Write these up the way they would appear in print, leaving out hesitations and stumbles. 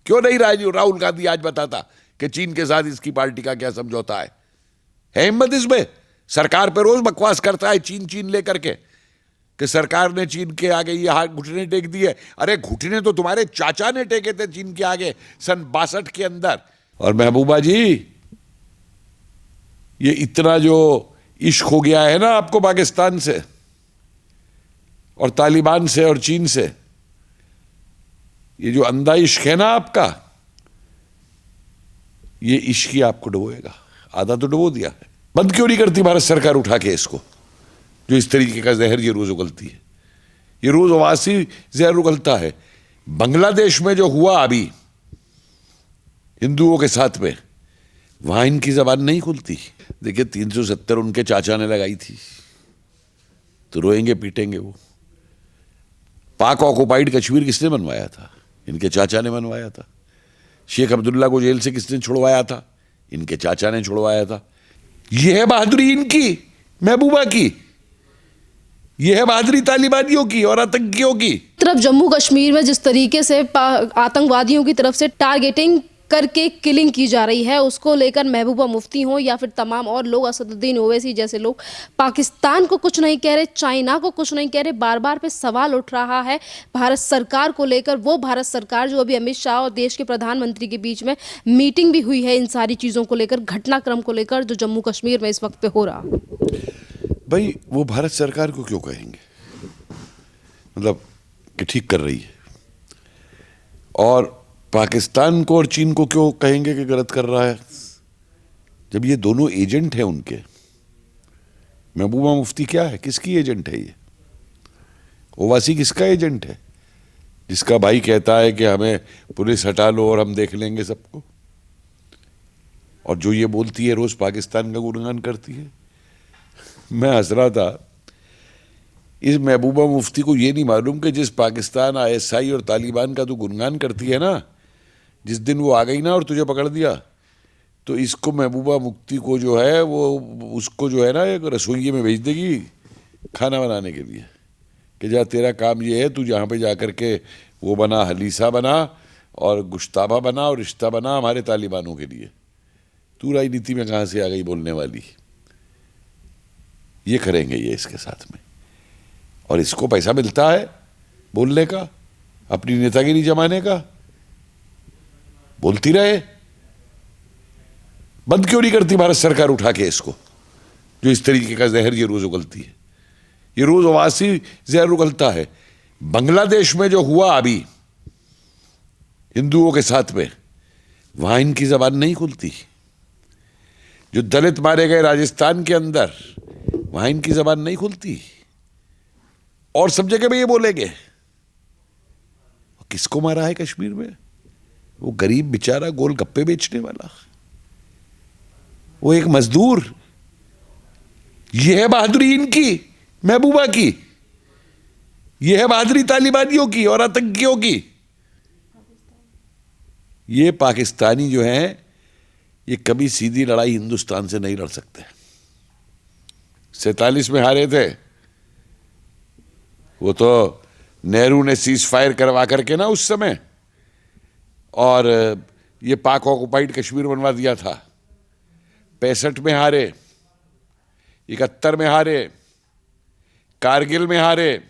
क्यों नहीं राहुल गांधी आज बताता कि चीन के साथ इसकी पार्टी का क्या समझौता है हिम्मत इसमें? सरकार पे रोज बकवास करता है चीन चीन लेकर के कि सरकार ने चीन के आगे ये हाथ घुटने टेक दिए। अरे घुटने तो तुम्हारे चाचा ने टेके थे चीन के आगे सन 62 के अंदर। और महबूबा जी, ये इतना जो इश्क हो गया है ना आपको पाकिस्तान से और तालिबान से और चीन से, ये जो अंधा इश्क है ना आपका, ये इश्क ही आपको डुबोएगा। आधा तो डुबो दिया है। बंद क्यों नहीं करती भारत सरकार उठा के इसको, जो इस तरीके का जहर ये रोज उगलती है? ये रोज आवासी जहर उगलता है। बांग्लादेश में जो हुआ अभी हिंदुओं के साथ में, वहां इनकी जबान नहीं खुलती। देखिए 370 उनके चाचा ने लगाई थी, तो रोएंगे पीटेंगे वो। पाक ऑक्युपाइड कश्मीर किसने बनवाया था? इनके चाचा ने बनवाया था। शेख अब्दुल्ला को जेल से किसने छुड़वाया था? इनके चाचा ने छुड़वाया था। यह है बहादुरी इनकी, महबूबा की। यह है बहादुरी तालिबानियों की और आतंकियों की। तरफ जम्मू कश्मीर में जिस तरीके से आतंकवादियों की तरफ से टारगेटिंग करके किलिंग की जा रही है, उसको लेकर महबूबा मुफ्ती हो या फिर तमाम और लोग, असदुद्दीन ओवैसी जैसे लोग पाकिस्तान को कुछ नहीं कह रहे, चाइना को कुछ नहीं कह रहे। बार बार पे सवाल उठ रहा है भारत सरकार को लेकर। वो भारत सरकार जो अभी अमित शाह और देश के प्रधानमंत्री के बीच में मीटिंग भी हुई है इन सारी चीज़ों को लेकर, घटनाक्रम को लेकर जो जम्मू कश्मीर में इस वक्त पे हो रहा। भाई वो भारत सरकार को क्यों कहेंगे, मतलब कि ठीक कर रही है, और पाकिस्तान को और चीन को क्यों कहेंगे कि गलत कर रहा है, जब ये दोनों एजेंट हैं उनके। महबूबा मुफ्ती क्या है, किसकी एजेंट है ये? ओवैसी किसका एजेंट है? जिसका भाई कहता है कि हमें पुलिस हटा लो और हम देख लेंगे सबको, और जो ये बोलती है रोज पाकिस्तान का गुणगान करती है। मैं हंस रहा था, इस महबूबा मुफ्ती को ये नहीं मालूम कि जिस पाकिस्तान ISI और तालिबान का तो गुणगान करती है ना, जिस दिन वो आ गई ना और तुझे पकड़ दिया, तो इसको महबूबा मुफ्ती को जो है वो उसको जो है ना एक रसोई में भेज देगी खाना बनाने के लिए कि जा तेरा काम ये है, तू जहाँ पे जा कर के वो बना, हलीसा बना और गुश्ताबा बना और रिश्ता बना हमारे तालिबानों के लिए। तू राजनीति में कहाँ से आ गई बोलने वाली? ये करेंगे ये इसके साथ में, और इसको पैसा मिलता है बोलने का, अपनी नेतागिरी जमाने का। बोलती रहे। बंद क्यों नहीं करती भारत सरकार उठा के इसको, जो इस तरीके का जहर ये रोज उगलती है? ये रोज आवासी जहर उगलता है। बांग्लादेश में जो हुआ अभी हिंदुओं के साथ में, वहां इनकी जबान नहीं खुलती। जो दलित मारे गए राजस्थान के अंदर, वहां इनकी जबान नहीं खुलती, और सब जगह में ये बोलेंगे। किसको मारा है कश्मीर में? वो गरीब बेचारा गोलगप्पे बेचने वाला, वो एक मजदूर। यह है बहादुरी इनकी, महबूबा की। यह है बहादुरी तालिबानियों की और आतंकियों की। ये पाकिस्तानी जो हैं, ये कभी सीधी लड़ाई हिंदुस्तान से नहीं लड़ सकते। 47 में हारे थे वो, तो नेहरू ने सीज फायर करवा करके ना उस समय, और ये पाक ऑक्युपाइड कश्मीर बनवा दिया था। 65 में हारे, 71 में हारे, कारगिल में हारे,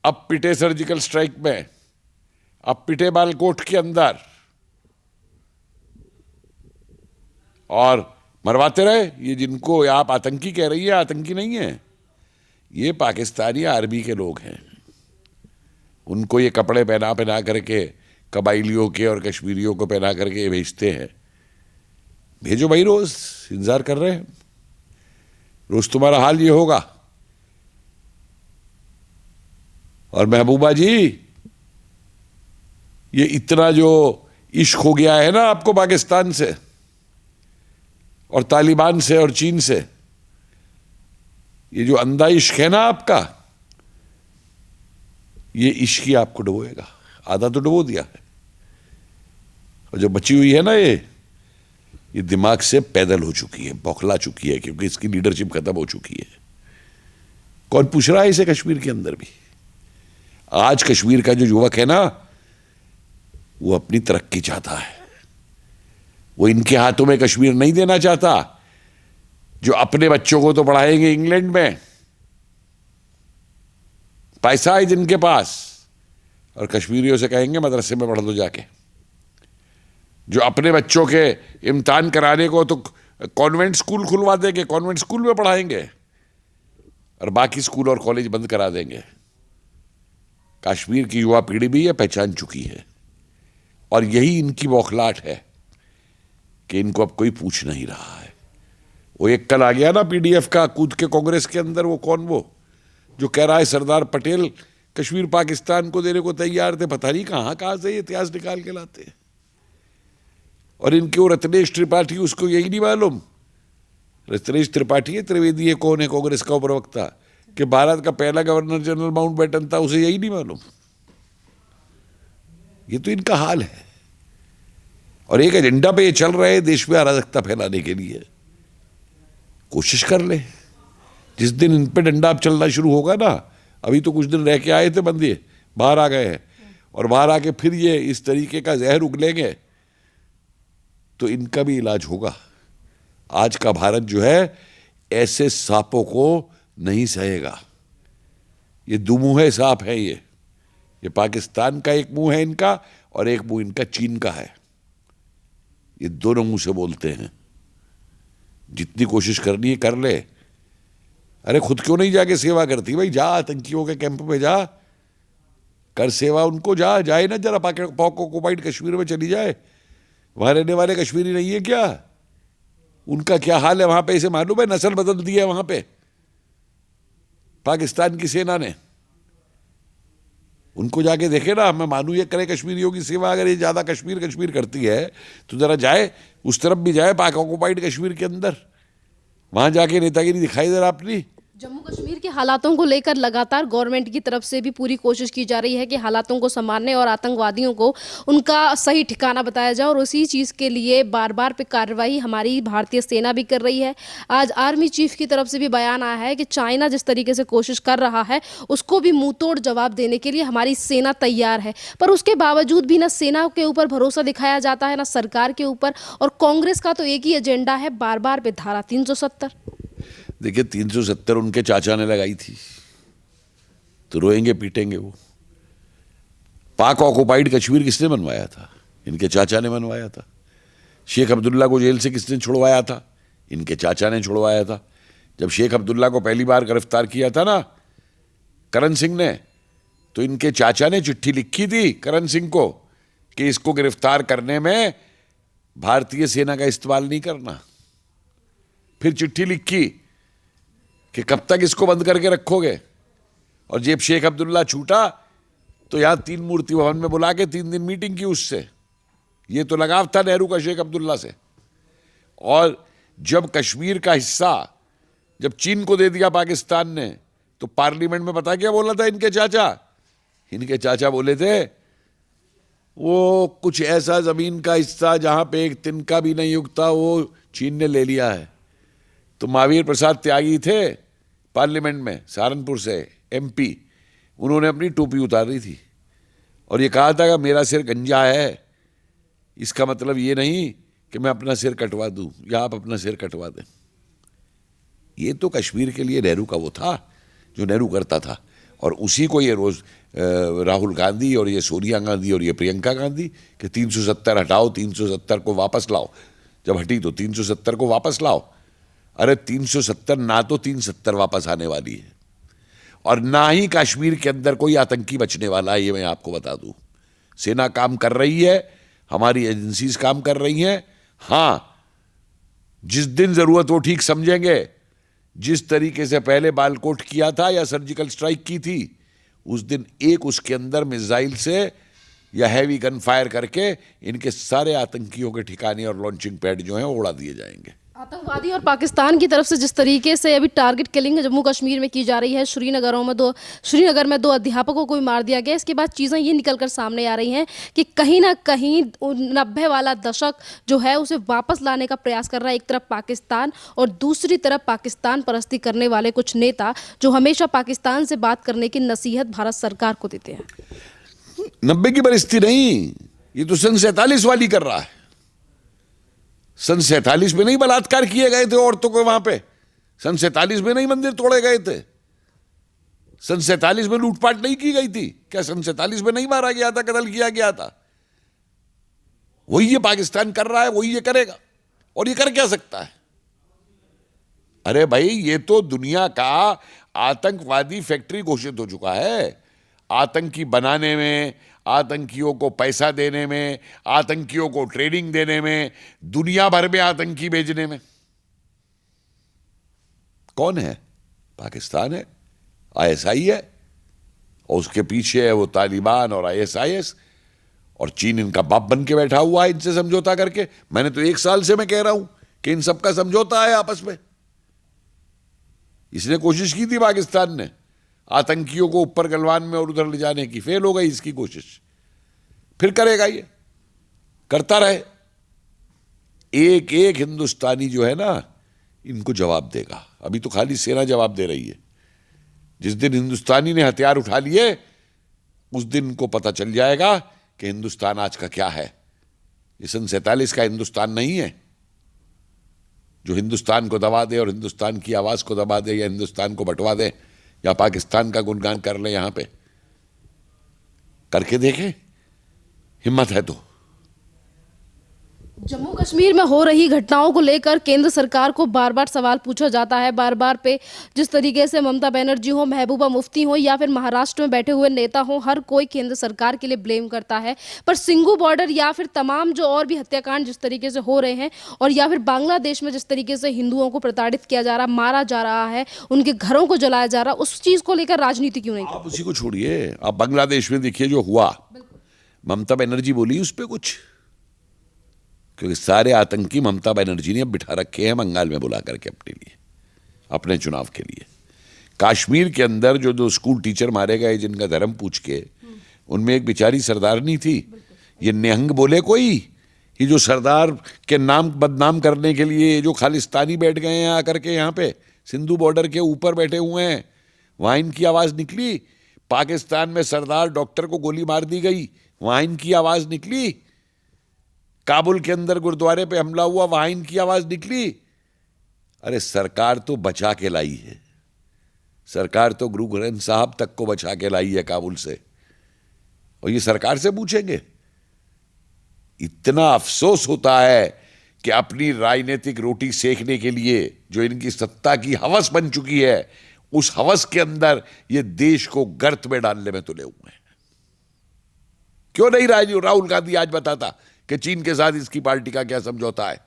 अब पिटे सर्जिकल स्ट्राइक में, अब पिटे बालकोट के अंदर, और मरवाते रहे। ये जिनको आप आतंकी कह रही है, आतंकी नहीं है, ये पाकिस्तानी आर्मी के लोग हैं। उनको ये कपड़े पहना पहना करके कबाइलियों के और कश्मीरियों को पहना करके ये भेजते हैं। भेजो भाई, रोज इंतजार कर रहे हैं, रोज तुम्हारा हाल ये होगा। और महबूबा जी, ये इतना जो इश्क हो गया है ना आपको पाकिस्तान से और तालिबान से और चीन से, ये जो अंधा इश्क है ना आपका, ये इश्क ही आपको डुबोएगा। आधा तो डुबो दिया है, और जो बची हुई है ना, ये दिमाग से पैदल हो चुकी है, बौखला चुकी है, क्योंकि इसकी लीडरशिप खत्म हो चुकी है। कौन पूछ रहा है इसे कश्मीर के अंदर भी? आज कश्मीर का जो युवक है ना, वो अपनी तरक्की चाहता है। वो इनके हाथों में कश्मीर नहीं देना चाहता, जो अपने बच्चों को तो पढ़ाएंगे इंग्लैंड में, पैसा है जिनके पास, और कश्मीरियों से कहेंगे मदरसे में पढ़ दो जाके। जो अपने बच्चों के इम्तिहान कराने को तो कॉन्वेंट स्कूल खुलवा देंगे, कॉन्वेंट स्कूल में पढ़ाएंगे, और बाकी स्कूल और कॉलेज बंद करा देंगे। कश्मीर की युवा पीढ़ी भी यह पहचान चुकी है, और यही इनकी बौखलाहट है कि इनको अब कोई पूछ नहीं रहा है। वो एक कल आ गया ना पीडीएफ का कूद के कांग्रेस के अंदर, वो कौन, वो जो कह रहा है सरदार पटेल कश्मीर पाकिस्तान को देने को तैयार थे। पता नहीं कहां से ये इतिहास निकाल के लाते हैं। और इनके वो रत्नेश त्रिपाठी, उसको यही नहीं मालूम, रत्नेश त्रिपाठी है, त्रिवेदी है, कौन है कांग्रेस का प्रवक्ता, कि भारत का पहला गवर्नर जनरल माउंटबेटन था, उसे यही नहीं मालूम। ये तो इनका हाल है, और एक एजेंडा पे ये चल रहे हैं देश में अराजकता फैलाने के लिए। कोशिश कर ले, जिस दिन इन पे डंडा चलना शुरू होगा ना, अभी तो कुछ दिन रह के आए थे बंदे, बाहर आ गए हैं, और बाहर आके फिर ये इस तरीके का जहर उगलेंगे, तो इनका भी इलाज होगा। आज का भारत जो है ऐसे सांपों को नहीं सहेगा। ये दुमुहे सांप है। ये पाकिस्तान का एक मुंह है इनका, और एक मुंह इनका चीन का है। ये दोनों मुंह से बोलते हैं। जितनी कोशिश करनी है कर ले। अरे खुद क्यों नहीं जाके सेवा करती भाई? जा आतंकियों के कैंप में जा, कर सेवा उनको, जाए ना जरा पाक ऑक्युपाइड कश्मीर में चली जाए। वहां रहने वाले कश्मीरी नहीं है क्या? उनका क्या हाल है वहां पे, इसे मालूम है? नस्ल बदल दी है वहां पे पाकिस्तान की सेना ने। उनको जाके देखे ना। मैं मानू ये करे कश्मीरियों की सेवा, अगर ये ज्यादा कश्मीर करती है तो जरा जाए उस तरफ भी जाए, पाक ऑक्युपाइड कश्मीर के अंदर, वहां जाके नेतागिरी दिखाई दे रहा अपनी। जम्मू कश्मीर के हालातों को लेकर लगातार गवर्नमेंट की तरफ से भी पूरी कोशिश की जा रही है कि हालातों को संभालने और आतंकवादियों को उनका सही ठिकाना बताया जाए, और उसी चीज़ के लिए बार बार पे कार्रवाई हमारी भारतीय सेना भी कर रही है। आज आर्मी चीफ की तरफ से भी बयान आया है कि चाइना जिस तरीके से कोशिश कर रहा है उसको भी मुंह तोड़ जवाब देने के लिए हमारी सेना तैयार है। पर उसके बावजूद भी ना सेना के ऊपर भरोसा दिखाया जाता है, ना सरकार के ऊपर, और कांग्रेस का तो एक ही एजेंडा है, बार बार पे धारा 370। देखिए 370 उनके चाचा ने लगाई थी, तो रोएंगे पीटेंगे वो। पाक ऑक्युपाइड कश्मीर किसने बनवाया था? इनके चाचा ने बनवाया था। शेख अब्दुल्ला को जेल से किसने छुड़वाया था? इनके चाचा ने छुड़वाया था। जब शेख अब्दुल्ला को पहली बार गिरफ्तार किया था ना करण सिंह ने, तो इनके चाचा ने चिट्ठी लिखी थी करण सिंह को कि इसको गिरफ्तार करने में भारतीय सेना का इस्तेमाल नहीं करना। फिर चिट्ठी लिखी कि कब तक इसको बंद करके रखोगे, और जब शेख अब्दुल्ला छूटा तो यहां 3 मूर्ति भवन में बुला के 3 दिन मीटिंग की उससे। ये तो लगाव था नेहरू का शेख अब्दुल्ला से। और जब कश्मीर का हिस्सा जब चीन को दे दिया पाकिस्तान ने, तो पार्लियामेंट में पता क्या बोला था इनके चाचा? इनके चाचा बोले थे वो कुछ ऐसा जमीन का हिस्सा जहां पे एक तिनका भी नहीं उगता वो चीन ने ले लिया है। तो महावीर प्रसाद त्यागी थे पार्लियामेंट में, सहारनपुर से एमपी, उन्होंने अपनी टोपी उतारी थी और ये कहा था कि मेरा सिर गंजा है, इसका मतलब ये नहीं कि मैं अपना सिर कटवा दूं या आप अपना सिर कटवा दें। ये तो कश्मीर के लिए नेहरू का वो था जो नेहरू करता था, और उसी को ये रोज राहुल गांधी और ये सोनिया गांधी और ये प्रियंका गांधी कि 370 हटाओ, 370 को वापस लाओ। जब हटी तो 370 को वापस लाओ। अरे 370 ना तो 370 वापस आने वाली है, और ना ही कश्मीर के अंदर कोई आतंकी बचने वाला है, ये मैं आपको बता दूं। सेना काम कर रही है, हमारी एजेंसीज काम कर रही हैं। हां, जिस दिन जरूरत हो ठीक समझेंगे। जिस तरीके से पहले बालकोट किया था या सर्जिकल स्ट्राइक की थी, उस दिन एक उसके अंदर मिसाइल से या हैवी गन फायर करके इनके सारे आतंकियों के ठिकाने और लॉन्चिंग पैड जो हैं वो उड़ा दिए जाएंगे। आतंकवादी और पाकिस्तान की तरफ से जिस तरीके से अभी टारगेट किलिंग जम्मू कश्मीर में की जा रही है, श्रीनगर में 2 अध्यापकों को भी मार दिया गया। इसके बाद चीज़ें ये निकलकर सामने आ रही हैं कि कहीं ना कहीं 90 वाला दशक जो है उसे वापस लाने का प्रयास कर रहा है एक तरफ पाकिस्तान, और दूसरी तरफ पाकिस्तान परस्ती करने वाले कुछ नेता जो हमेशा पाकिस्तान से बात करने की नसीहत भारत सरकार को देते हैं। 90 की परिस्थिति नहीं, ये तो सन 47 वाली कर रहा है। सन 47 में नहीं बलात्कार किए गए थे औरतों को वहां पे? सन 47 में नहीं मंदिर तोड़े गए थे? सन 47 में लूटपाट नहीं की गई थी क्या? सन 47 में नहीं मारा गया था, कत्ल किया गया था? वही ये पाकिस्तान कर रहा है, वही ये करेगा। और ये कर क्या सकता है? अरे भाई, ये तो दुनिया का आतंकवादी फैक्ट्री घोषित हो चुका है। आतंकी बनाने में, आतंकियों को पैसा देने में, आतंकियों को ट्रेनिंग देने में, दुनिया भर में आतंकी भेजने में। कौन है? पाकिस्तान है, आईएसआई है, और उसके पीछे है वो तालिबान और आईएसआईएस, और चीन इनका बाप बन के बैठा हुआ है इनसे समझौता करके। मैंने तो 1 साल से मैं कह रहा हूं कि इन सबका समझौता है आपस में। इसने कोशिश की थी पाकिस्तान ने आतंकियों को ऊपर गलवान में और उधर ले जाने की, फेल हो गई इसकी कोशिश। फिर करेगा, ये करता रहे। एक एक हिंदुस्तानी जो है ना, इनको जवाब देगा। अभी तो खाली सेना जवाब दे रही है। जिस दिन हिंदुस्तानी ने हथियार उठा लिए, उस दिन को पता चल जाएगा कि हिंदुस्तान आज का क्या है। ये सन 47 का हिंदुस्तान नहीं है, जो हिंदुस्तान को दबा दे और हिंदुस्तान की आवाज को दबा दे, या हिंदुस्तान को बंटवा दे, या पाकिस्तान का गुणगान कर ले। यहां पे करके देखें, हिम्मत है तो। जम्मू कश्मीर में हो रही घटनाओं को लेकर केंद्र सरकार को बार बार सवाल पूछा जाता है, बार बार पे। जिस तरीके से ममता बनर्जी हो, महबूबा मुफ्ती हो, या फिर महाराष्ट्र में बैठे हुए नेता हो, हर कोई केंद्र सरकार के लिए ब्लेम करता है। पर सिंगू बॉर्डर या फिर तमाम जो और भी हत्याकांड जिस तरीके से हो रहे हैं, और या फिर बांग्लादेश में जिस तरीके से हिंदुओं को प्रताड़ित किया जा रहा, मारा जा रहा है, उनके घरों को जलाया जा रहा, उस चीज को लेकर राजनीति क्यों नहीं? आप उसी को छोड़िए, आप बांग्लादेश में देखिए जो हुआ। ममता बनर्जी बोली उस पर कुछ? क्योंकि सारे आतंकी ममता बनर्जी ने अब बिठा रखे हैं बंगाल में बुला करके अपने लिए, अपने चुनाव के लिए। कश्मीर के अंदर जो 2 स्कूल टीचर मारे गए जिनका धर्म पूछ के, उनमें एक बेचारी सरदारनी थी। ये निहंग बोले कोई, ये जो सरदार के नाम बदनाम करने के लिए जो खालिस्तानी बैठ गए हैं आकर के यहाँ पे सिंधु बॉर्डर के ऊपर बैठे हुए हैं, वहां इनकी आवाज निकली। पाकिस्तान में सरदार डॉक्टर को गोली मार दी गई, वहां इनकी आवाज निकली। काबुल के अंदर गुरुद्वारे पे हमला हुआ, वहां इनकी आवाज निकली। अरे सरकार तो बचा के लाई है, सरकार तो गुरु ग्रंथ साहब तक को बचा के लाई है काबुल से, और ये सरकार से पूछेंगे? इतना अफसोस होता है कि अपनी राजनीतिक रोटी सेकने के लिए जो इनकी सत्ता की हवस बन चुकी है, उस हवस के अंदर ये देश को गर्त में डालने में तुले हुए हैं। क्यों नहीं राहुल गांधी आज बताता कि चीन के साथ इसकी पार्टी का क्या समझौता है?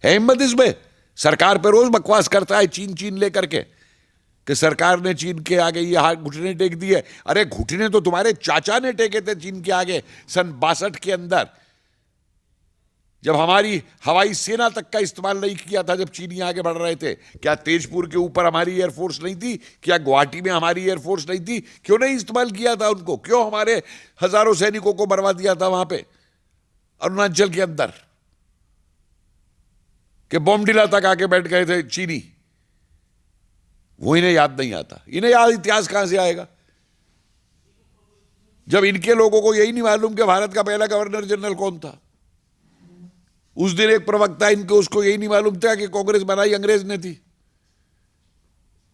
हिम्मत इसमें? सरकार पे रोज बकवास करता है चीन चीन लेकर के, कि सरकार ने चीन के आगे ये हाथ घुटने टेक दिए। अरे घुटने तो तुम्हारे चाचा ने टेके थे चीन के आगे सन 62 के अंदर, जब हमारी हवाई सेना तक का इस्तेमाल नहीं किया था, जब चीनी आगे बढ़ रहे थे। क्या तेजपुर के ऊपर हमारी एयरफोर्स नहीं थी? क्या गुवाहाटी में हमारी एयरफोर्स नहीं थी? क्यों नहीं इस्तेमाल किया था उनको? क्यों हमारे हजारों सैनिकों को मरवा दिया था वहां पे अरुणाचल के अंदर, कि बोमडिला तक आके बैठ गए थे चीनी? वो इन्हें याद नहीं आता। इन्हें याद इतिहास कहां से आएगा, जब इनके लोगों को यही नहीं मालूम कि भारत का पहला गवर्नर जनरल कौन था। उस दिन एक प्रवक्ता इनको, उसको यही नहीं मालूम था कि कांग्रेस बनाई अंग्रेज ने थी,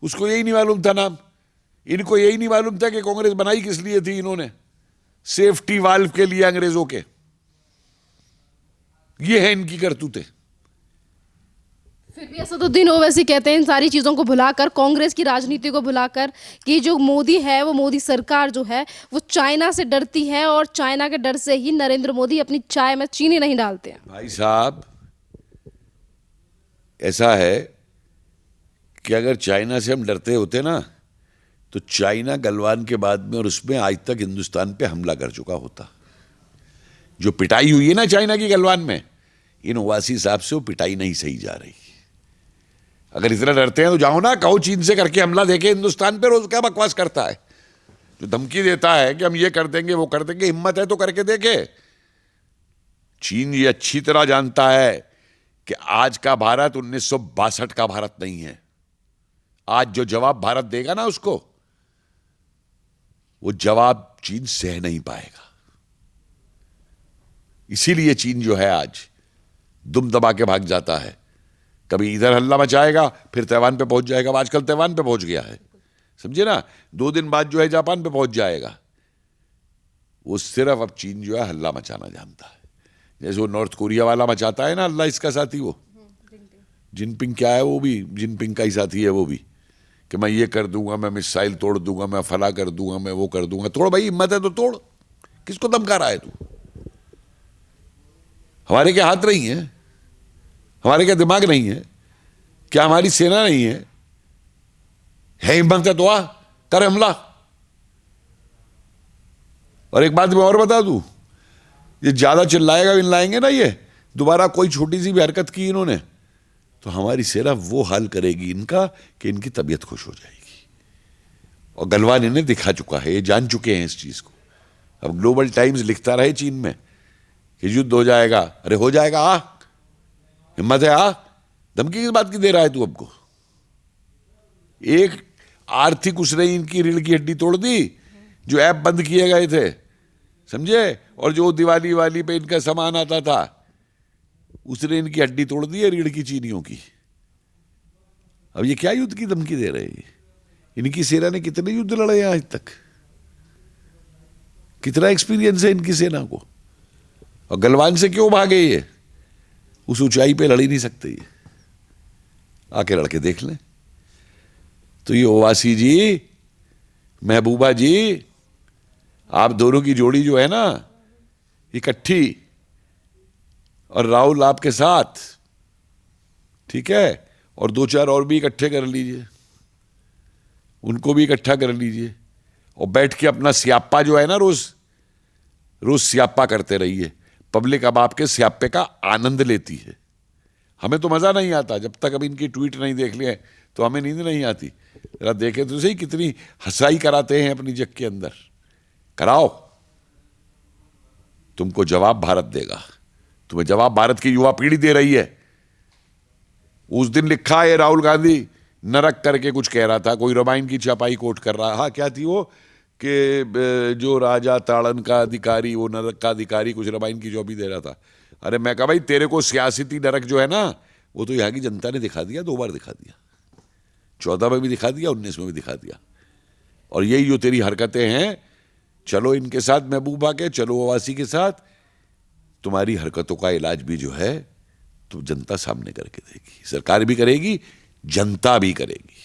उसको यही नहीं मालूम था नाम। इनको यही नहीं मालूम था कि कांग्रेस बनाई किस लिए थी इन्होंने, सेफ्टी वाल्व के लिए अंग्रेजों के। ये है इनकी करतूतें। फिर भी असदुद्दीन ओवैसी कहते हैं इन सारी चीज़ों को भुलाकर, कांग्रेस की राजनीति को भुलाकर, कि जो मोदी है, वो मोदी सरकार जो है वो चाइना से डरती है, और चाइना के डर से ही नरेंद्र मोदी अपनी चाय में चीनी नहीं डालते हैं। भाई साहब, ऐसा है कि अगर चाइना से हम डरते होते ना, तो चाइना गलवान के बाद में और उसमें आज तक हिंदुस्तान पे हमला कर चुका होता। जो पिटाई हुई है ना चाइना की गलवान में, इन ओवैसी साहब से वो पिटाई नहीं सही जा रही। अगर इतना डरते हैं तो जाओ ना, कहो चीन से करके हमला देके हिंदुस्तान पे। रोज क्या बकवास करता है, जो धमकी देता है कि हम ये कर देंगे वो कर देंगे। हिम्मत है तो करके देखे। चीन ये अच्छी तरह जानता है कि आज का भारत 1962 का भारत नहीं है। आज जो जवाब भारत देगा ना उसको, वो जवाब चीन सह नहीं पाएगा। इसीलिए चीन जो है आज दुम दबा के भाग जाता है। कभी इधर हल्ला मचाएगा, फिर ताइवान पे पहुंच जाएगा। आजकल ताइवान पे पहुंच गया है, समझे ना। 2 दिन बाद जो है जापान पे पहुंच जाएगा। वो सिर्फ अब चीन जो है हल्ला मचाना जानता है, जैसे वो नॉर्थ कोरिया वाला मचाता है ना हल्ला, इसका साथी वो जिनपिंग। क्या है वो भी जिनपिंग का ही साथी है वो भी, कि मैं ये कर दूंगा, मैं मिसाइल तोड़ दूंगा, मैं फला कर दूंगा, मैं वो कर दूंगा। तोड़ भाई, हिम्मत है तो तोड़, किसको धमका रहा है तू? हमारे क्या हाथ नहीं है? हमारे क्या दिमाग नहीं है? क्या हमारी सेना नहीं है? हिम्मत है तो आ, कर हमला। और एक बात मैं और बता दूं, ये ज्यादा चिल्लाएगा लाएंगे ना, ये दोबारा कोई छोटी सी भी हरकत की इन्होंने, तो हमारी सेना वो हाल करेगी इनका कि इनकी तबीयत खुश हो जाएगी। और गलवान इन्हें दिखा चुका है, ये जान चुके हैं इस चीज को। अब ग्लोबल टाइम्स लिखता रहे चीन में कि युद्ध हो जाएगा, अरे हो जाएगा, आ, हिम्मत है, आ। धमकी किस बात की दे रहा है तू हमको? एक आर्थिक उसने इनकी रीढ़ की हड्डी तोड़ दी, जो ऐप बंद किए गए थे, समझे। और जो दिवाली वाली पे इनका सामान आता था, उसने इनकी हड्डी तोड़ दी है रीढ़ की चीनियों की। अब ये क्या युद्ध की धमकी दे रहे हैं? इनकी सेना ने कितने युद्ध लड़े हैं आज तक? कितना एक्सपीरियंस है इनकी सेना को? और गलवान से क्यों भागे ये? उस ऊंचाई पे लड़ ही नहीं सकते ये। आके लड़के देख लें। तो ये ओवासी जी, महबूबा जी, आप दोनों की जोड़ी जो है ना इकट्ठी, और राहुल आपके साथ, ठीक है, और 2-4 और भी इकट्ठे कर लीजिए, उनको भी इकट्ठा कर लीजिए, और बैठ के अपना स्यापा जो है ना रोज रोज स्यापा करते रहिए। पब्लिक अब आपके स्यापे का आनंद लेती है। हमें तो मजा नहीं आता, जब तक अब इनकी ट्वीट नहीं देख लिए तो हमें नींद नहीं आती। जरा देखें तो सही कितनी हंसाई कराते हैं अपनी जग के अंदर। कराओ, तुमको जवाब भारत देगा। तुम्हें जवाब भारत की युवा पीढ़ी दे रही है। उस दिन लिखा है राहुल गांधी नरक करके कुछ कह रहा था, कोई रामायण की छपाई कोट कर रहा। हाँ, क्या थी वो कि जो राजा ताड़न का अधिकारी वो नरक का अधिकारी, कुछ रामायण की जॉबी दे रहा था। अरे मैं कहा भाई तेरे को सियासती नरक जो है ना, वो तो यहाँ की जनता ने दिखा दिया, 2 बार दिखा दिया। 14 में भी दिखा दिया, 19 में भी दिखा दिया। और यही जो तेरी हरकतें हैं, चलो इनके साथ महबूबा के, चलो ओवासी के साथ, तुम्हारी हरकतों का इलाज भी जो है तो जनता सामने करके देगी। सरकार भी करेगी, जनता भी करेगी।